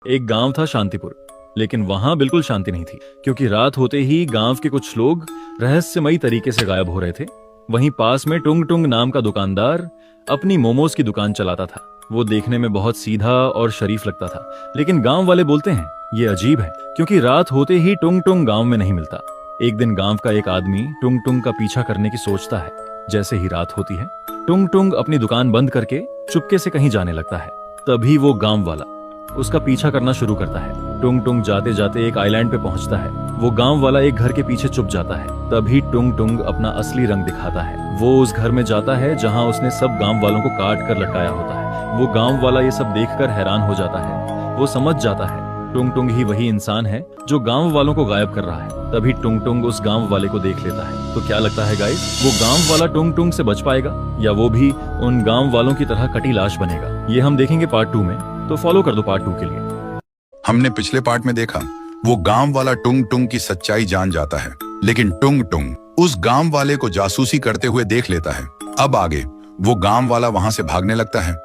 एक गांव था शांतिपुर। लेकिन वहां बिल्कुल शांति नहीं थी, क्योंकि रात होते ही गांव के कुछ लोग रहस्यमयी तरीके से गायब हो रहे थे। वहीं पास में टुंग टुंग नाम का दुकानदार अपनी मोमोज की दुकान चलाता था। वो देखने में बहुत सीधा और शरीफ लगता था, लेकिन गांव वाले बोलते हैं ये अजीब है, क्योंकि रात होते ही टुंग टुंग गांव में नहीं मिलता। एक दिन गांव का एक आदमी टुंग टुंग का पीछा करने की सोचता है। जैसे ही रात होती है, टुंग टुंग अपनी दुकान बंद करके चुपके से कहीं जाने लगता है। तभी वो गांव वाला उसका पीछा करना शुरू करता है। टुंग टुंग जाते जाते एक आइलैंड पे पहुंचता है। वो गांव वाला एक घर के पीछे छुप जाता है। तभी टुंग टुंग अपना असली रंग दिखाता है। वो उस घर में जाता है जहां उसने सब गांव वालों को काट कर लटकाया होता है। वो गांव वाला ये सब देखकर हैरान हो जाता है। वो समझ जाता है टुंग टुंग ही वही इंसान है जो गांव वालों को गायब कर रहा है। तभी टुंग टुंग उस गांव वाले को देख लेता है। तो क्या लगता है गाइस, वो गांव वाला टुंग टुंग से बच पाएगा या वो भी उन गांव वालों की तरह कटी लाश बनेगा? ये हम देखेंगे पार्ट 2 में, तो फॉलो कर दो पार्ट 2 के लिए। हमने पिछले पार्ट में देखा वो गांव वाला टुंग टुंग की सच्चाई जान जाता है, लेकिन टुंग टुंग उस गांव वाले को जासूसी करते हुए देख लेता है। अब आगे वो गांव वाला वहां से भागने लगता है।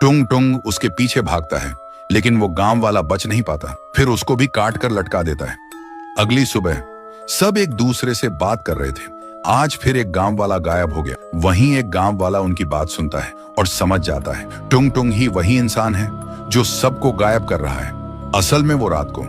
टुंग टुंग उसके पीछे भागता है, लेकिन वो गांव वाला बच नहीं पाता। फिर उसको भी काट कर लटका देता है। अगली सुबह सब एक दूसरे से बात कर रहे थे। आज फिर एक गांव वाला गायब हो गया। वहीं एक गांव वाला उनकी बात सुनता है और समझ जाता है टुंग टुंग ही वही इंसान है जो सबको गायब कर रहा है। असल में वो रात को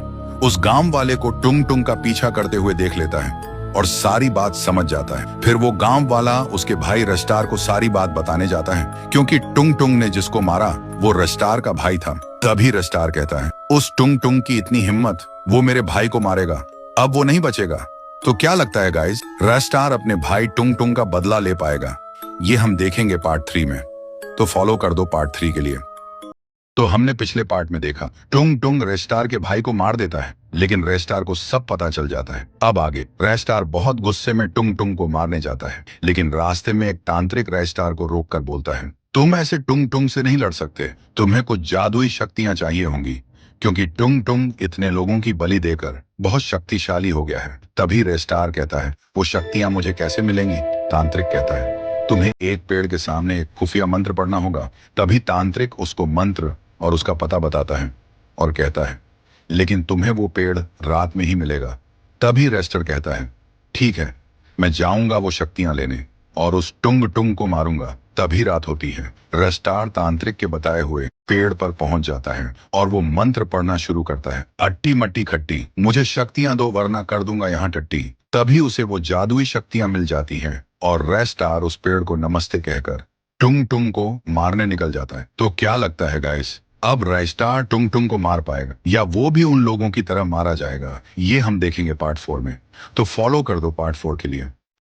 उस गांव वाले को टुंग टुंग का पीछा करते हुए देख लेता है और सारी बात समझ जाता है। फिर वो गांव वाला उसके भाई रस्टार को सारी बात बताने जाता है, क्योंकि टुंग टुंग ने जिसको मारा वो रस्टार का भाई था। तभी रस्टार कहता है, उस टुंग टुंग की इतनी हिम्मत, वो मेरे भाई को मारेगा, अब वो नहीं बचेगा। तो क्या लगता है गाइस, रस्टार अपने भाई टुंग टुंग का बदला ले पाएगा? ये हम देखेंगे पार्ट 3 में, तो फॉलो कर दो पार्ट 3 के लिए। तो हमने पिछले पार्ट में देखा टुंग टुंग रेस्टार के भाई को मार देता है, लेकिन रेस्टार को सब पता चल जाता है। अब आगे रेस्टार बहुत गुस्से में टुंग टुंग को मारने जाता है, लेकिन रास्ते में एक तांत्रिक रेस्टार को रोककर बोलता है, तुम ऐसे टुंग टुंग से नहीं लड़ सकते, तुम्हें कुछ जादुई शक्तियां चाहिए होंगी, क्योंकि टुंग टुंग इतने लोगों की बलि देकर बहुत शक्तिशाली हो गया है। तभी रेस्टार कहता है, वो शक्तियां मुझे कैसे मिलेंगी? तांत्रिक कहता है, तुम्हें एक पेड़ के सामने एक खुफिया मंत्र पढ़ना होगा। तभी तांत्रिक उसको मंत्र और उसका पता बताता है और कहता है, लेकिन तुम्हें वो पेड़ रात में ही मिलेगा। तभी रेस्टर कहता है, ठीक है, मैं जाऊंगा वो शक्तियां लेने और उस टुंग टुंग को मारूंगा। तभी रात होती है। रेस्टार तांत्रिक के बताए हुए पेड़ पर पहुंच जाता है और वो मंत्र पढ़ना शुरू करता है, अट्टी मट्टी खट्टी, मुझे शक्तियां दो वरना कर दूंगा यहाँ टट्टी। तभी उसे वो जादुई शक्तियां मिल जाती हैं और रेस्टार उस पेड़ को नमस्ते कहकर टुंग टुंग को मारने निकल जाता है। तो क्या लगता है गाइस, अब रेस्टार टुंग टुंग को मार पाएगा या वो भी उन लोगों की तरह मारा जाएगा? ये हम देखेंगे पार्ट 4 में, तो फॉलो कर दो पार्ट 4 के लिए।